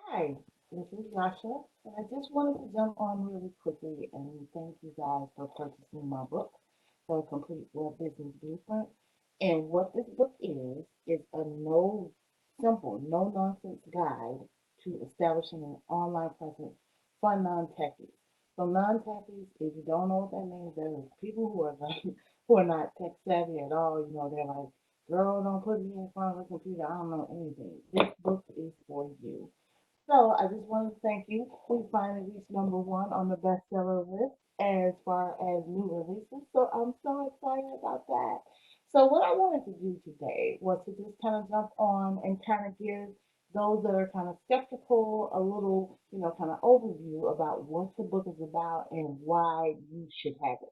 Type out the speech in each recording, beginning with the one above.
Hi, this is Rasha, and I just wanted to jump on really quickly and thank you guys for purchasing my book, The Complete Web Busines Blueprint. And what this book is a simple, no nonsense guide to establishing an online presence for non-techies. So non-techies, if you don't know what that means, there are people who are like, who are not tech savvy at all. They're like, girl, don't put me in front of a computer. I don't know anything. This book is for you. So I just wanted to thank you. We finally reached number one on the bestseller list as far as new releases. So I'm so excited about that. So what I wanted to do today was to just kind of jump on and kind of give those that are kind of skeptical a little, kind of overview about what the book is about and why you should have it.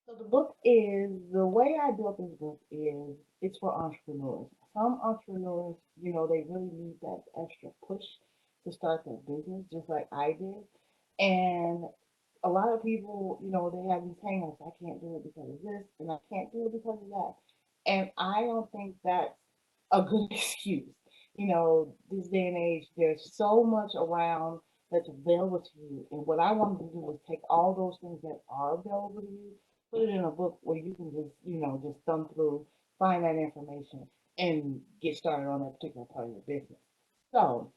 So the way I built this book is it's for entrepreneurs. Some entrepreneurs, they really need that extra push to start their business, just like I did. And a lot of people, they have these hang-ups. I can't do it because of this, and I can't do it because of that. And I don't think that's a good excuse. This day and age, there's so much around that's available to you. And what I wanted to do was take all those things that are available to you, put it in a book where you can just, just thumb through, find that information, and get started on that particular part of your business. So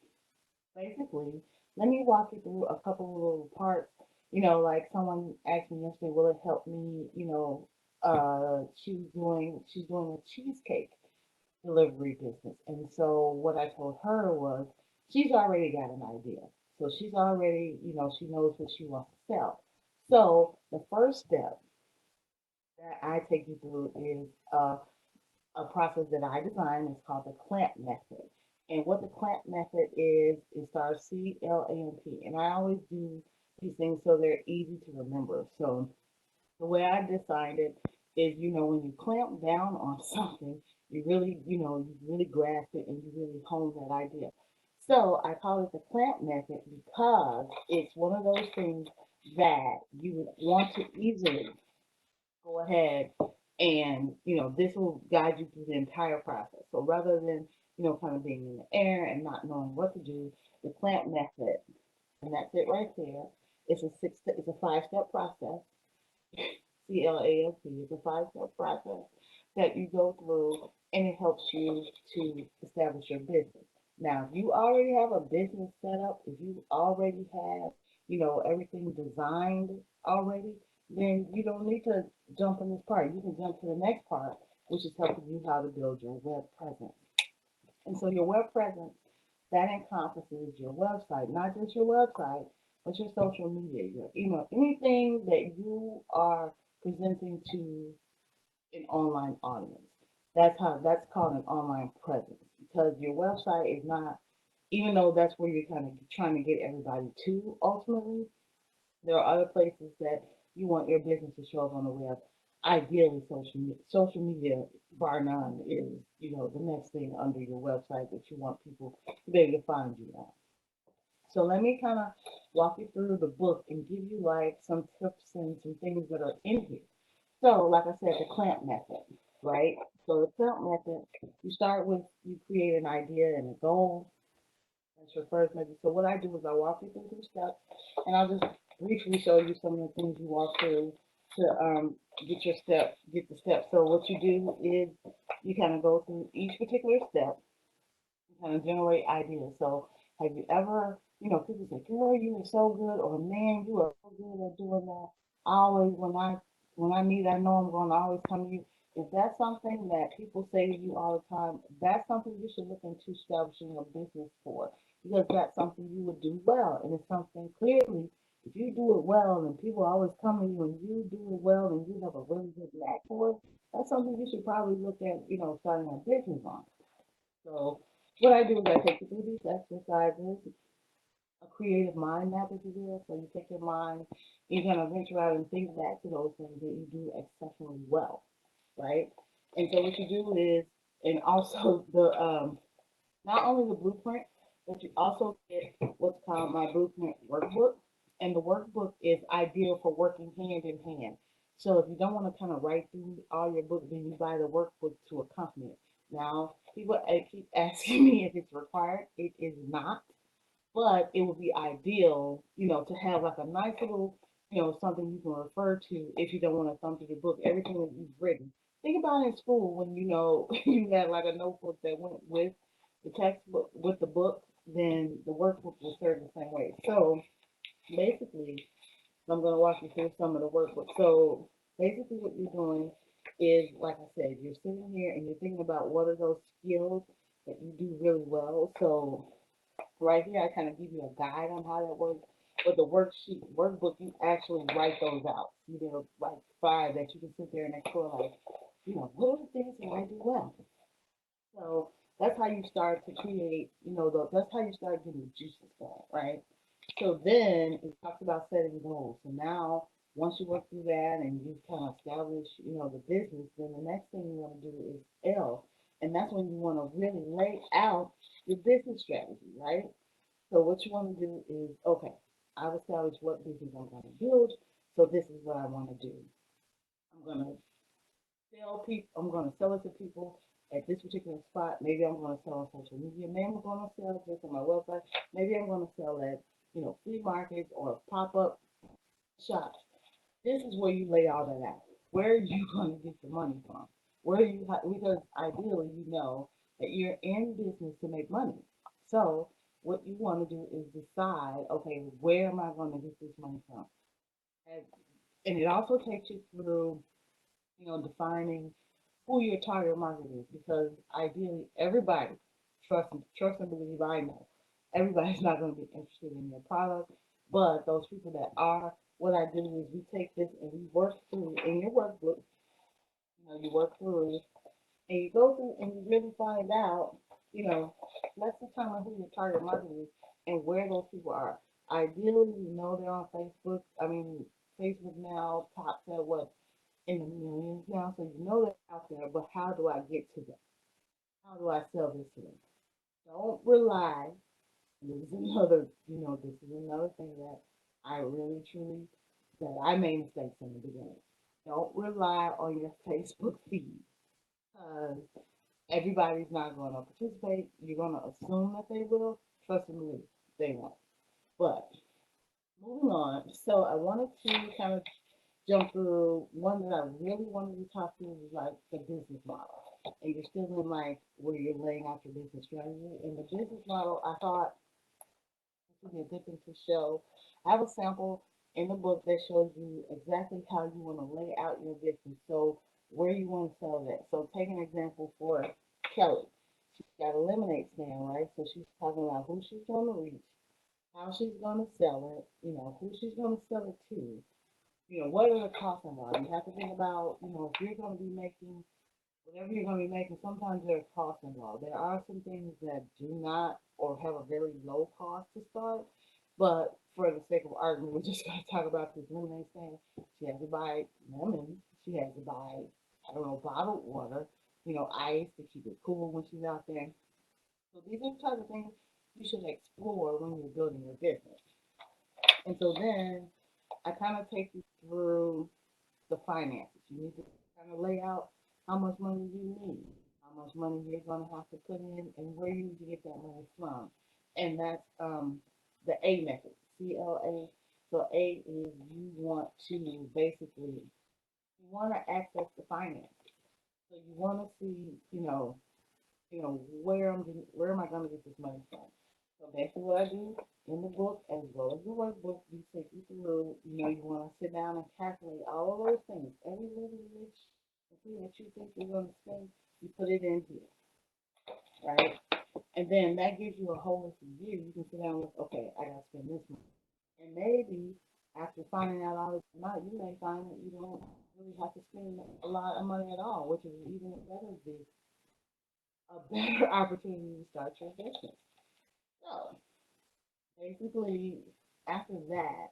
basically, let me walk you through a couple of little parts. Like someone asked me yesterday, will it help me, she's doing a cheesecake delivery business. And so what I told her was she's already got an idea. So she's already, she knows what she wants to sell. So the first step that I take you through is a process that I designed. It's called the clamp method. And what the clamp method is starts CLAMP. And I always do these things so they're easy to remember. So the way I designed it is, when you clamp down on something, you really grasp it and you really hone that idea. So I call it the clamp method because it's one of those things that you would want to easily go ahead and, this will guide you through the entire process. So rather than, kind of being in the air and not knowing what to do, the clamp method, and that's it right there. It's a 5-step process. CLASP is a 5-step process that you go through and it helps you to establish your business. Now, if you already have a business set up, if you already have, everything designed already, then you don't need to jump in this part. You can jump to the next part, which is helping you how to build your web presence. And so your web presence, that encompasses your website, not just your website, but your social media, your email, anything that you are presenting to an online audience. That's called an online presence because your website is not, even though that's where you're kind of trying to get everybody to ultimately, there are other places that you want your business to show up on the web. Ideally, social media, bar none, is the next thing under your website that you want people to be able to find you on. So let me kind of walk you through the book and give you like some tips and some things that are in here. So, like I said, the clamp method, right? So the clamp method, you create an idea and a goal. That's your first method. So what I do is I walk you through the steps, and I'll just briefly show you some of the things you walk through to get the steps. So what you do is you kind of go through each particular step and kind of generate ideas. So have you ever, people say, "Girl, you are so good," or "Man, you are so good at doing that." I always, when I need, I know I'm going to always come to you. If that's something that people say to you all the time, that's something you should look into establishing a business for because that's something you would do well. And it's something clearly, if you do it well and people always come to you and you do it well and you have a really good knack for it, that's something you should probably look at, starting a business on. So what I do is I take you through these exercises, a creative mind map, if you will. So you take your mind, you kind of venture out and think back to those things that you do exceptionally well, right? And so what you do is, and also the not only the blueprint, but you also get what's called my blueprint workbook. And the workbook is ideal for working hand in hand. So if you don't want to kind of write through all your book, then you buy the workbook to accompany it. Now, people keep asking me if it's required. It is not. but it would be ideal, to have like a nice little, something you can refer to if you don't want to thumb through the book, everything that you've written. Think about it in school when you had like a notebook that went with the textbook, with the book, then the workbook will serve the same way. So basically, I'm going to walk you through some of the workbook. So basically, what you're doing is, like I said, you're sitting here and you're thinking about what are those skills that you do really well. So right here, I kind of give you a guide on how that works. But the workbook, you actually write those out. You know, like five that you can sit there and explore, like, what are the things that I do well? So that's how you start to create, that's how you start getting the juices going, right? So then it talks about setting goals. So now, once you work through that and you kind of establish, the business, then the next thing you want to do is L. And that's when you want to really lay out your business strategy, right? So what you want to do is, okay, I've established what business I'm going to build. So this is what I want to do. I'm going to I'm going to sell it to people at this particular spot. Maybe I'm going to sell on social media. Maybe I'm going to sell just on my website. Maybe I'm going to sell at, flea markets or pop-up shops. This is where you lay all that out. Where are you going to get the money from? Because ideally you know that you're in business to make money. So what you want to do is decide, okay, where am I going to get this money from? And, and it also takes you through, defining who your target market is, because ideally everybody, trust and believe, I know everybody's not going to be interested in your product, but those people that are, what I do is we take this and we work through in your workbook. You work through and you go through and you really find out, let's determine who your target market is and where those people are. Ideally, they're on Facebook. I mean, Facebook now tops at what, in the millions now, so they're out there, but how do I get to them? How do I sell this to them? Don't rely, this is another thing that I really truly, that I made mistakes in the beginning. Don't rely on your Facebook feed, because everybody's not going to participate. You're going to assume that they will. Trust me, they won't. But moving on, so I wanted to kind of jump through one that I really wanted to talk through was like the business model. And you're still in like where you're laying out your business strategy. And the business model, I thought this would be a good thing to show. I have a sample in the book that shows you exactly how you want to lay out your business. So where you want to sell that. So take an example for Kelly. She's got a lemonade stand, right? So she's talking about who she's going to reach, how she's going to sell it, who she's going to sell it to, what are the costs involved? You have to think about, if you're going to be making whatever you're going to be making, sometimes there are costs involved. There are some things that do not or have a very low cost to start, but for the sake of argument, we're just going to talk about this lemonade stand. She has to buy lemons. She has to buy, I don't know, bottled water, ice to keep it cool when she's out there. So these are the types of things you should explore when you're building your business. And so then I kind of take you through the finances. You need to kind of lay out how much money you need, how much money you're going to have to put in, and where you need to get that money from. And that's the A method, CLA. So A is you want to basically, you want to access the finances. So you want to see, where am I going to get this money from? So basically, what I do in the book as well as the workbook, we take you through. You want to sit down and calculate all of those things, every little rich thing that you think you're going to spend, you put it in here, right? And then that gives you a holistic view. You can sit down with, okay, I got to spend this money, and maybe after finding out all this amount, you may find that you don't really have to spend a lot of money at all, which is even a better opportunity to start your business. So basically, after that,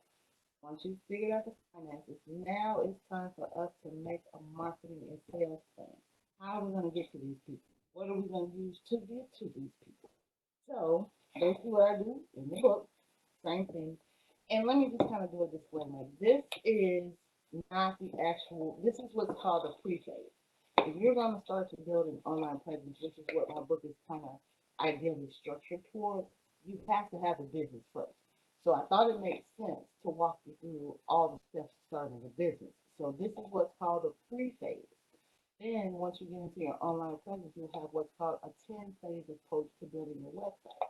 once you've figured out the finances, now it's time for us to make a marketing and sales plan. How are we going to get to these people? What are we going to use to get to these people? So basically, what I do in the book, same thing. And let me just kind of do a disclaimer. This is not the actual. This is what's called a pre-phase. If you're going to start to build an online presence, which is what my book is kind of ideally structured towards, you have to have a business first. So I thought it made sense to walk you through all the steps to starting a business. So this is what's called a pre-phase. Then once you get into your online presence, you'll have what's called a 10-phase approach to building your website.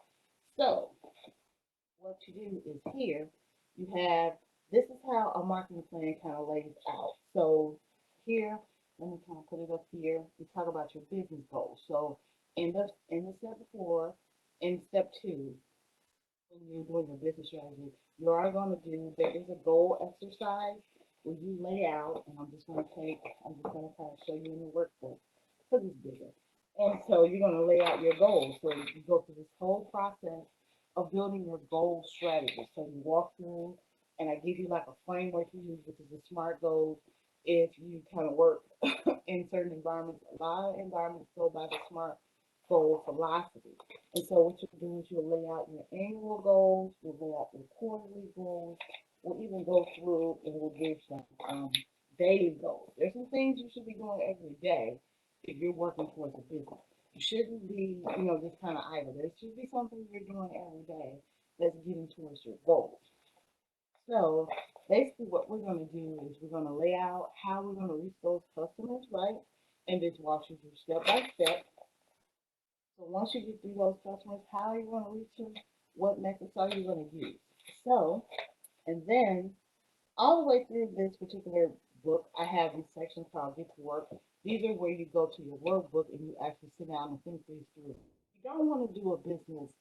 So what you do is here, you have, this is how a marketing plan kind of lays out. So here, let me kind of put it up here. We talk about your business goals. So in the step before, in step two, when you're doing your business strategy, you are going to do, there is a goal exercise where you lay out, and I'm just going to kind of show you in the workbook because it's bigger. And so you're going to lay out your goals. So you go through this whole process of building your goal strategy. So you walk through, and I give you like a framework to use, which is the SMART goals. If you kind of work in certain environments, a lot of environments go by the SMART goal philosophy. And so what you do is you'll lay out your annual goals, you'll lay out your quarterly goals, we'll even go through and we'll give some daily goals. There's some things you should be doing every day if you're working towards a business. You shouldn't be, just kind of idle. There should be something you're doing every day that's getting towards your goals. So basically what we're going to do is we're going to lay out how we're going to reach those customers, right? And just walk you through step by step. So once you get through those customers, how are you going to reach them? What methods are you going to use? So, and then all the way through this particular book, I have these sections called Get to Work. These are where you go to your workbook and you actually sit down and think these through. You don't want to do a business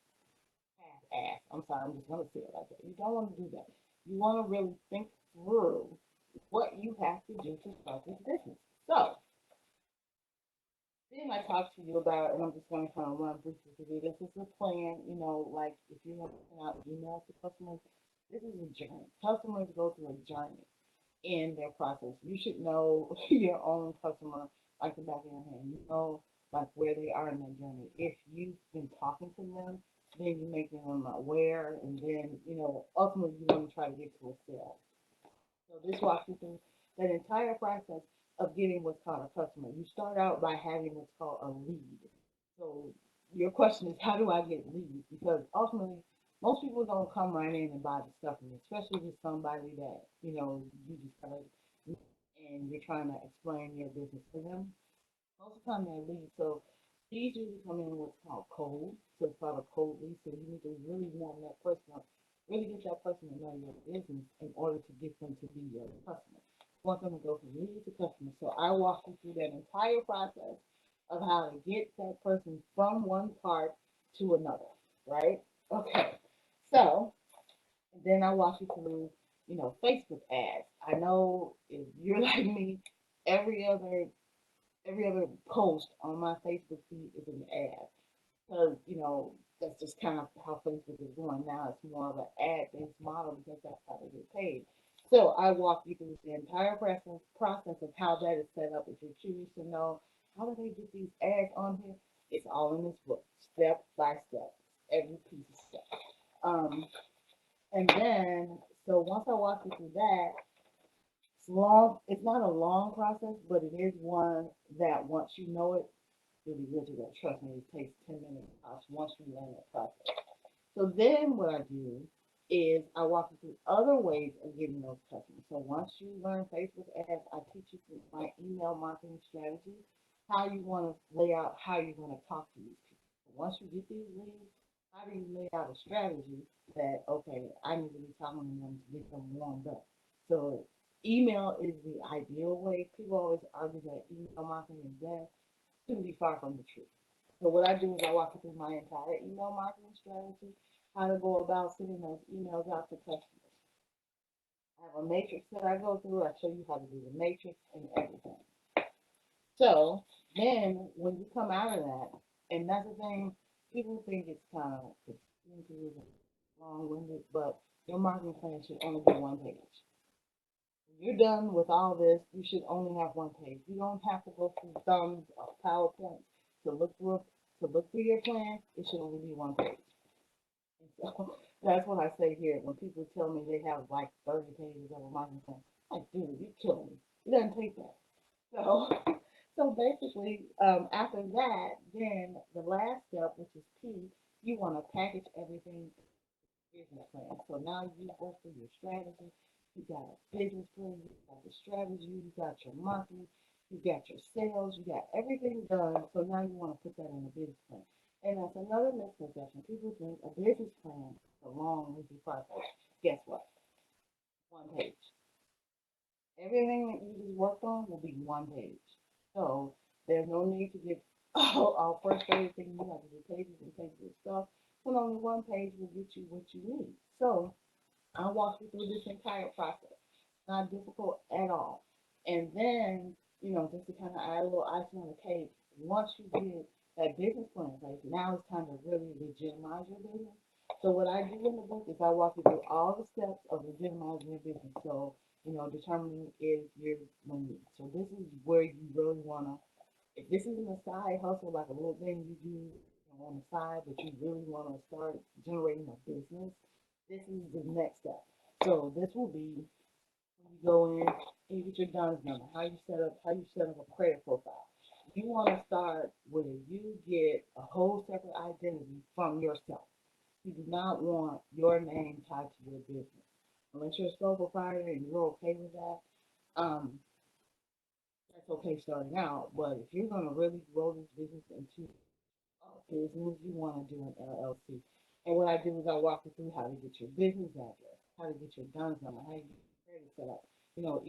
half-ass. I'm sorry, I'm just going to say it like that. You don't want to do that. You want to really think through what you have to do to start this business. So, then I talked to you about, and I'm just going to kind of run briefly through this. This is a plan, like if you're sending out emails to customers, this is a journey. Customers go through a journey in their process. You should know your own customer like the back of your hand. You know, like where they are in their journey. If you've been talking to them, then you're making them aware, and then, ultimately you want to try to get to a sale. So this walks you through that entire process of getting what's called a customer. You start out by having what's called a lead. So your question is, how do I get leads? Because ultimately, most people don't come right in and buy the stuff, and especially with somebody that, you just kind of, and you're trying to explain your business to them. Most of the time they're leads. So these usually come in what's called cold. So it's called a cold lead. So you need to really warm that person up. Really get that person to know your business in order to get them to be your customer. You want them to go from lead to customer. So I walk you through that entire process of how to get that person from one part to another, right? Okay. So then I walk you through, Facebook ads. I know if you're like me, every other every other post on my Facebook feed is an ad because that's just kind of how Facebook is going now. It's more of an ad-based model because that's how they get paid. So I walk you through the entire process of how that is set up. If you're curious to know how do they get these ads on here, it's all in this book, step by step, every piece of step. Um, and then so once I walk you through that, it's long. It's not a long process, but it is one that once you know it, you'll be good to go. Trust me, it takes 10 minutes once you learn that process. So then what I do is I walk you through other ways of getting those customers. So once you learn Facebook ads, I teach you through my email marketing strategy, how you want to lay out how you're going to talk to these people. Once you get these leads, how do you lay out a strategy that, okay, I need to be talking to them to get them warmed up. So email is the ideal way. People always argue that email marketing is bad. Couldn't be far from the truth. So what I do is I walk you through my entire email marketing strategy, how to go about sending those emails out to customers. I have a matrix that I go through. I show you how to do the matrix and everything. So then when you come out of that, and that's the thing, people think it's kind of expensive and long-winded, but your marketing plan should only be one page. When you're done with all this, you should only have one page. You don't have to go through thumbs of PowerPoint to look through your plan. It should only be one page. And so that's what I say here when people tell me they have like 30 pages of a marketing plan. Like, dude, you're killing me. It doesn't take that. So, so basically, after that, then the last step, which is P, you want to package everything business plan. So now you work through your strategy. You got a business plan. You got the strategy. You got your marketing. You got your sales. You got everything done. So now you want to put that in a business plan. And that's another misconception. People think a business plan is a long, lengthy process. Guess what? One page. Everything that you just worked on will be one page. So there's no need to get all frustrated thinking you have to do pages and pages of stuff. When only one page will get you what you need. So I'll walk you through this entire process. Not difficult at all. And then, just to kind of add a little icing on the cake, once you get that business plan in place, now it's time to really legitimize your business. So what I do in the book is I walk you through all the steps of legitimizing your business. So, determining if you're money. So this is where you really want to, if this isn't a side hustle, like a little thing you do on the side, but you really want to start generating a business, this is the next step. So this will be when you go in and you get your DUNS number, how you set up a credit profile. You want to start where you get a whole separate identity from yourself. You do not want your name tied to your business. Unless you're a sole proprietor and you're okay with that, um, that's okay starting out. But if you're going to really grow this business into business, you want to do an LLC. And what I do is I walk you through how to get your business address, how to get your DUNS number, how you get your credit set up.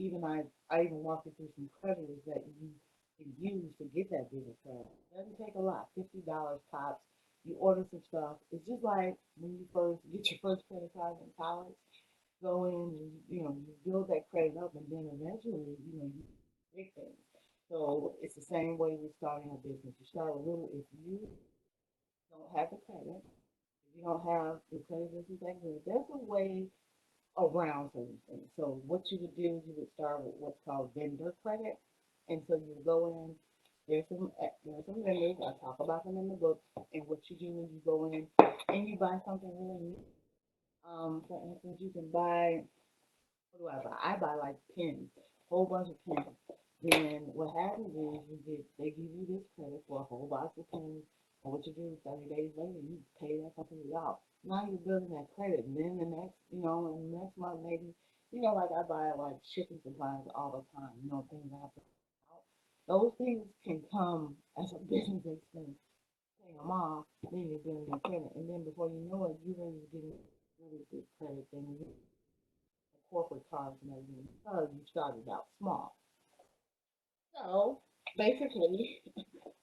Even I even walk you through some creditors that you can use to get that business started. It doesn't take a lot, $50 tops. You order some stuff. It's just like when you first get your first credit card in college. Go in and you build that credit up, and then eventually you big things. So it's the same way with starting a business. You start with little. If you don't have the credit, if you don't have the credit business that good, there's a way around certain things. So what you would do is you would start with what's called vendor credit, and so you go in. There's some vendors. I talk about them in the book. And what you do is you go in and you buy something really new. For instance, you can buy, what do I buy? I buy like pens, a whole bunch of pens. Then what happens is they give you this credit for a whole box of pens. And what you do 30 days later, you pay that company off. Now you're building that credit. And then in the next month maybe, like I buy like shipping supplies all the time, things I have to out. Those things can come as a business expense. Paying them off, then you're building that credit. And then before you know it, you're ready to get really good credit. Then you corporate cards and everything because you started out small. So basically,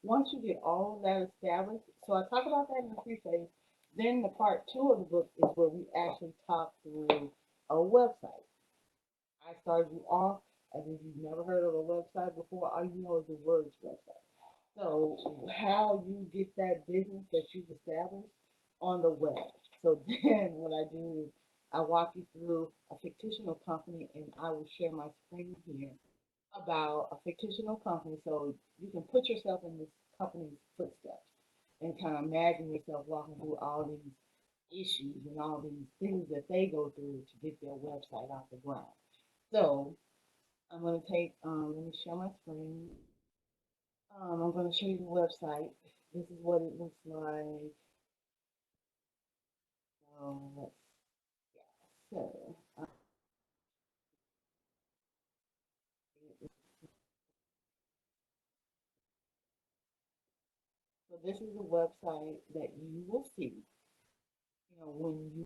once you get all of that established, so I talk about that in the pre-phase. Then the part two of the book is where we actually talk through a website. I started you off as if you've never heard of a website before. All you know is the words website. So how you get that business that you've established on the web. So then what I do is I walk you through a fictional company, and I will share my screen here about a fictional company so you can put yourself in this company's footsteps and kind of imagine yourself walking through all these issues and all these things that they go through to get their website off the ground. So I'm going to let me share my screen. I'm going to show you the website. This is what it looks like. Let's, yeah. So this is a website that you will see, when you,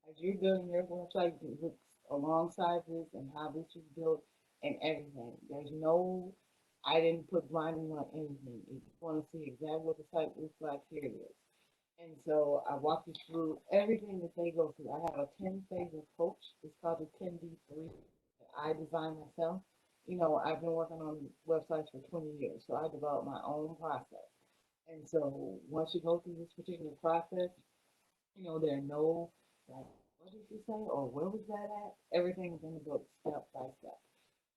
as you're building your website, it looks alongside this and how this is built and everything. There's no, I didn't put branding on anything. If you want to see exactly what the site looks like, here it is. And so I walk you through everything that they go through. I have a 10-phase approach. It's called the 10D3 that I designed myself. I've been working on websites for 20 years, so I developed my own process. And so once you go through this particular process, there are no, like, what did you say? Or where was that at? Everything's in the book, step by step.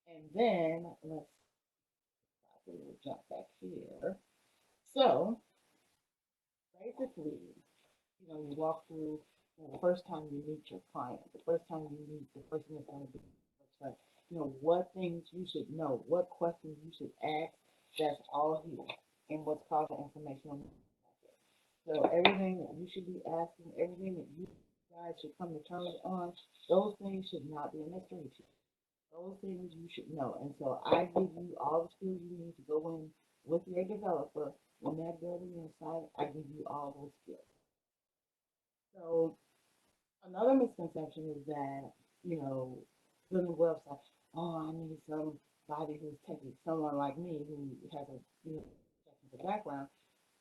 And then we'll jump back here. So basically, you walk through the first time you meet your client, the first time you meet the person that's going to be on the website, what things you should know, what questions you should ask. That's all here in what's called the informational. So everything that you should be asking, everything that you guys should come to terms on, those things should not be a mystery to you. Those things you should know. And so I give you all the skills you need to go in with your developer when they're building your site. I give you all those skills. So another misconception is that, building a website, oh, I need somebody who's technical, someone like me who has a technical background,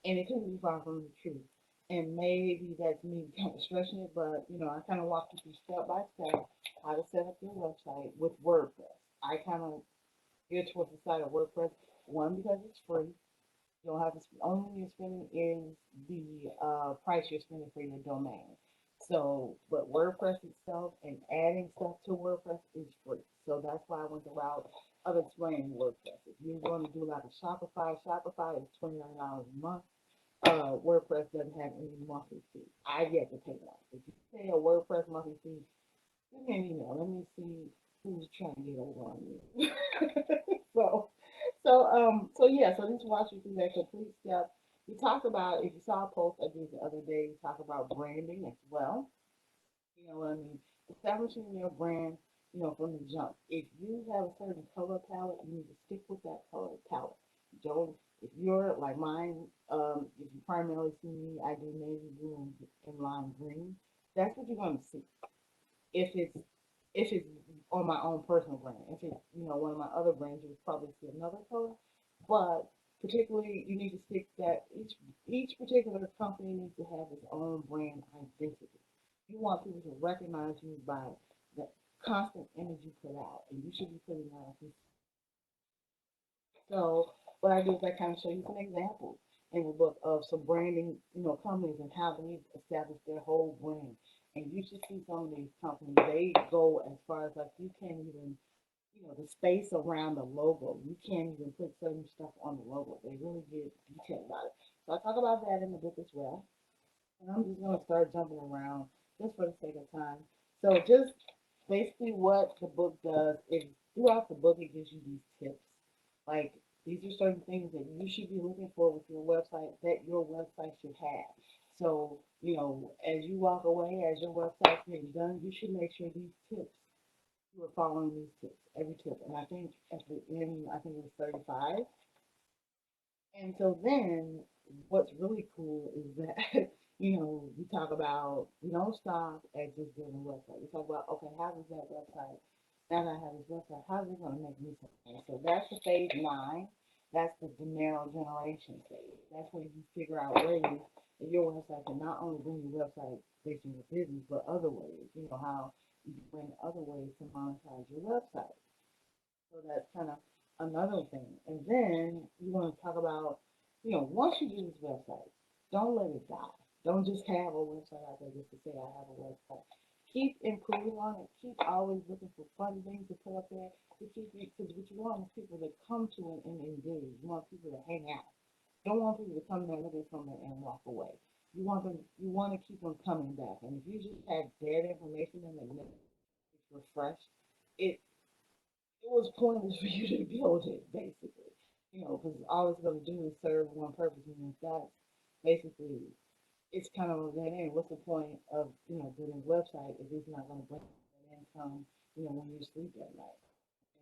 and it couldn't be far from the truth. And maybe that's me kind of stretching it, but I kind of walk you through step by step how to set up your website with WordPress. I kind of gear towards the side of WordPress, one because it's free. You don't have to. Only thing you're spending is the price you're spending for your domain. So, but WordPress itself and adding stuff to WordPress is free. So that's why I went the route of explaining WordPress. If you're going to do like a Shopify is $29 a month. WordPress doesn't have any monthly fee. I've yet to pay one. If you pay a WordPress monthly fee, send me an email. Let me see who's trying to get over on you. so so yeah, so just walk you through that complete step. We talked about, if you saw a post I did the other day, we talked about branding as well. You know what I mean? Establishing your brand, from the jump. If you have a certain color palette, you need to stick with that color palette. Don't, if you're like mine, if you primarily see me, I do navy blue and lime green. That's what you're going to see. If it's if it's on my own personal brand. If it's one of my other brands, you would probably see another color. But particularly, you need to stick that each particular company needs to have its own brand identity. You want people to recognize you by the constant image you put out, and you should be putting out. So what I do is I kind of show you some examples in the book of some branding, companies and how they establish their whole brand. And you should see some of these companies, they go as far as like you can't even, the space around the logo. You can't even put certain stuff on the logo. They really get detailed about it. So I talk about that in the book as well. And I'm just gonna start jumping around just for the sake of time. So just basically what the book does is throughout the book it gives you these tips. Like these are certain things that you should be looking for with your website that your website should have. So, as you walk away, as your website's getting done, you should make sure these tips, you are following these tips, every tip. And I think at the end, I think it was 35. And so then what's really cool is that, we talk about, we don't stop at just building a website. We talk about, okay, how does that website, now that I have this website, how is it going to make me something? So that's the phase 9. That's the dinero generation phase. That's where you figure out ways that your website can not only bring your website based on your business, but other ways, how you can bring other ways to monetize your website. So that's kind of another thing. And then you want to talk about, once you do this website, don't let it die. Don't just have a website out there just to say I have a website. Keep improving on it. Keep always looking for fun things to put up there to keep it, because what you want is people to come to it and engage. You want people to hang out. You don't want people to come there, look at something and walk away. You want to keep them coming back. And if you just have dead information and they never refreshed, it it was pointless for you to build it, basically. Because all it's going to do is serve one purpose, and if that's basically, it's kind of a dead end. What's the point of building a website if it's not going to bring an income, when you sleep at night?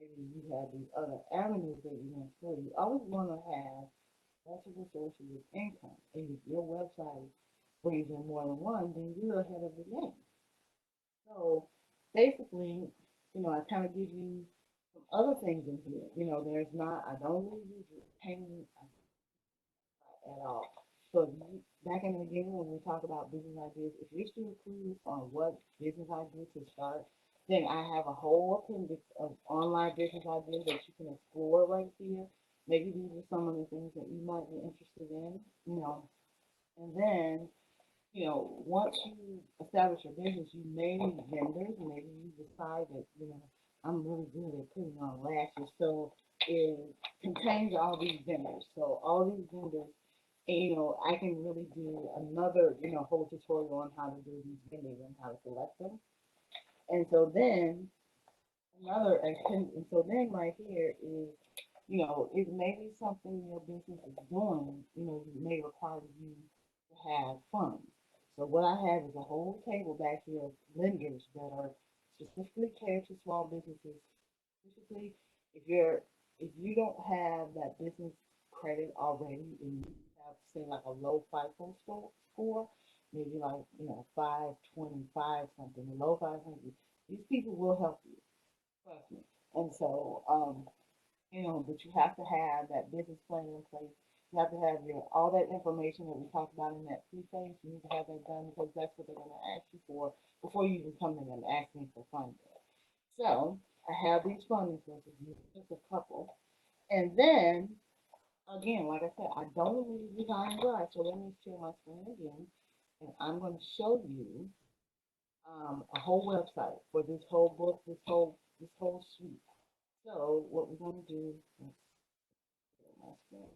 Maybe you have these other avenues that you want to explore. You always want to have multiple sources of income, and if your website brings in more than one, then you're ahead of the game. So basically, I kind of give you some other things in here. There's not, I don't leave you just hanging at all. So back in the beginning when we talk about business ideas, if you're still clueless on what business idea to start, then I have a whole appendix of online business ideas that you can explore right here. Maybe these are some of the things that you might be interested in, and then once you establish your business, you may need vendors. Maybe you decide that, I'm really good at putting on lashes. So it contains all these vendors. So all these vendors, and, I can really do another, whole tutorial on how to do these vendors and how to select them. And so then and so then right here is, it may be something your business is doing, you may require you to have funds. So what I have is a whole table back here of lenders that are specifically catered to small businesses. Specifically, if you're if you don't have that business credit already and you have say like a low FICO score, maybe like 525 something, a low 500, these people will help you. Trust me. And so but you have to have that business plan in place. You have to have your all that information that we talked about in that preface. You need to have that done because that's what they're going to ask you for before you even come in and ask me for funding. So I have these funding sources, just a couple, and then again, like I said, I don't need to design guide. So let me share my screen again, and I'm going to show you a whole website for this whole book, this whole suite. So what we're going to do, let's share my screen.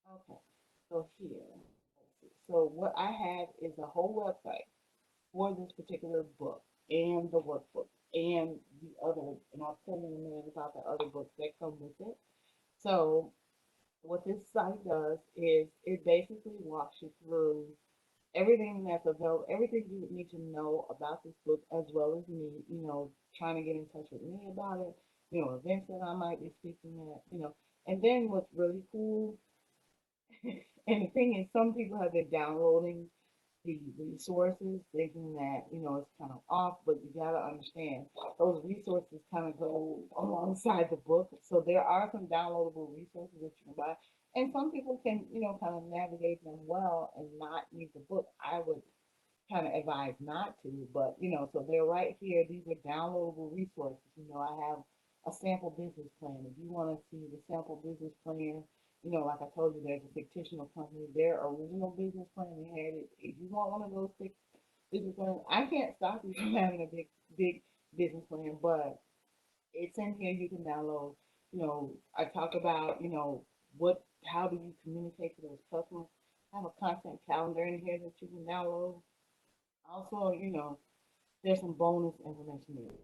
Okay, so here, let's see. So what I have is a whole website for this particular book and the workbook and the other, and I'll tell you in a minute about the other books that come with it. So what this site does is it basically walks you through everything that's available, everything you need to know about this book, as well as me, trying to get in touch with me about it, events that I might be speaking at, and then what's really cool and the thing is, some people have been downloading the resources, thinking that, it's kind of off, but you got to understand those resources kind of go alongside the book. So there are some downloadable resources that you can buy. And some people can, kind of navigate them well and not need the book. I would kind of advised not to, but so they're right here. These are downloadable resources. I have a sample business plan. If you want to see the sample business plan, like I told you, there's a fictional company. Their original business plan, they had it. If you want one of those business plans, I can't stop you from having a big business plan, but it's in here. You can download. I talk about, how do you communicate to those customers? I have a content calendar in here that you can download. Also, there's some bonus information here.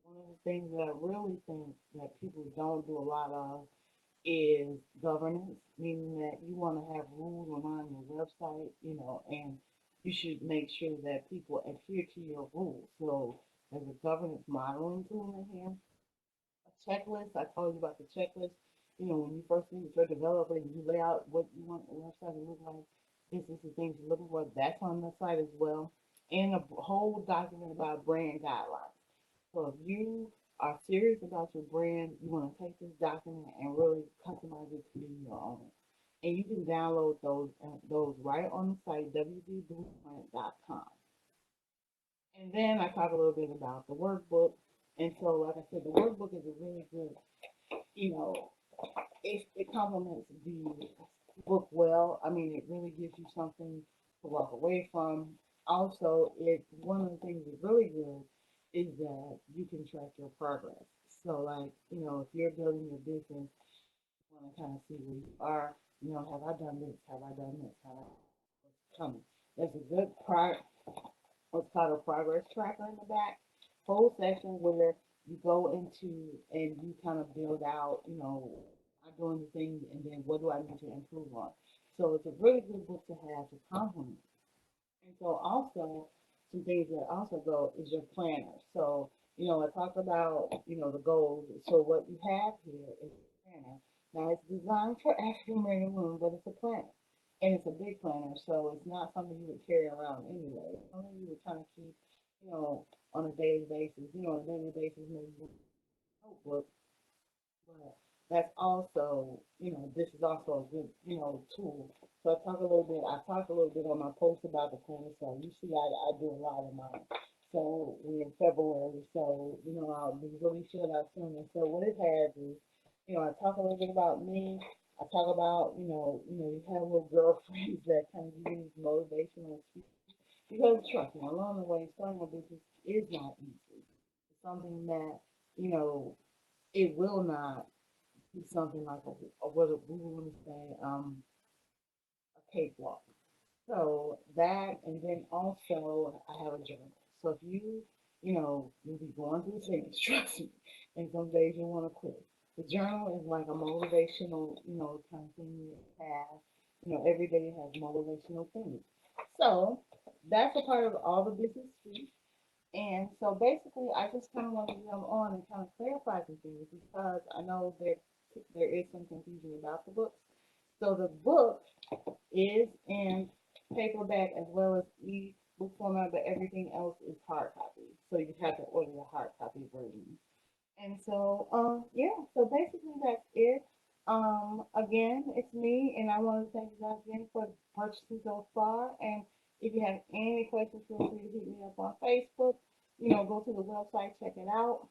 One of the things that I really think that people don't do a lot of is governance, meaning that you want to have rules around your website, and you should make sure that people adhere to your rules. So there's a governance modeling tool in here, a checklist. I told you about the checklist. When you first meet with your developer, you lay out what you want the website to look like. This is the things you're looking for. That's on the site as well. And a whole document about brand guidelines. So if you are serious about your brand, you want to take this document and really customize it to be your own. And you can download those right on the site, www.blueprint.com. And then I talk a little bit about the workbook. And so, like I said, the workbook is a really good, you know, it complements the book well. I mean, it really gives you something to walk away from. Also, one of the things that's really good is that you can track your progress. So, like, if you're building your business, you want to kind of see where you are. Have I done this? Have I done this? Have I what's coming? There's a good what's called a progress tracker in the back, whole section where you go into and you kind of build out, I'm doing the things and then what do I need to improve on. So it's a really good book to have to complement. And so also some things that also go is your planner. So, I talk about, the goals. So what you have here is a planner. Now it's designed for African American women, but it's a planner. And it's a big planner, so it's not something you would carry around anyway. It's something you would kind of keep, on a daily basis. On a daily basis, maybe a notebook, but that's also, this is also a good, tool. So I talk a little bit on my post about the planner. So you see, I do a lot of mine. So we're in February, so, I'll be really short out soon. And so what it has is, I talk a little bit about me. I talk about, you have little girlfriends that kind of give you motivational speeches. Because trust me, along the way, starting a business is not easy. It's something that, you know, it will not be something like what we want to say, a cakewalk. So that, and then also I have a journal. So if you'll be going through things, trust me, and some days you want to quit. The journal is like a motivational, kind of thing you have. Every day has motivational things. So that's a part of all the business suite. And so basically, I just kind of want to jump on and kind of clarify some things because I know that there is some confusion about the books. So the book is in paperback as well as e-book format, but everything else is hard copy. So you have to order the hard copy version. And so, yeah, so basically that's it. Again, it's me, and I want to thank you guys again for purchasing so far. And if you have any questions, feel free to hit me up on Facebook. Go to the website, check it out,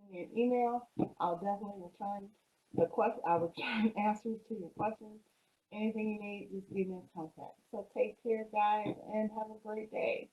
send me an email. I'll definitely return the question. I'll return answers to your questions. Anything you need, just give me a contact. So take care, guys, and have a great day.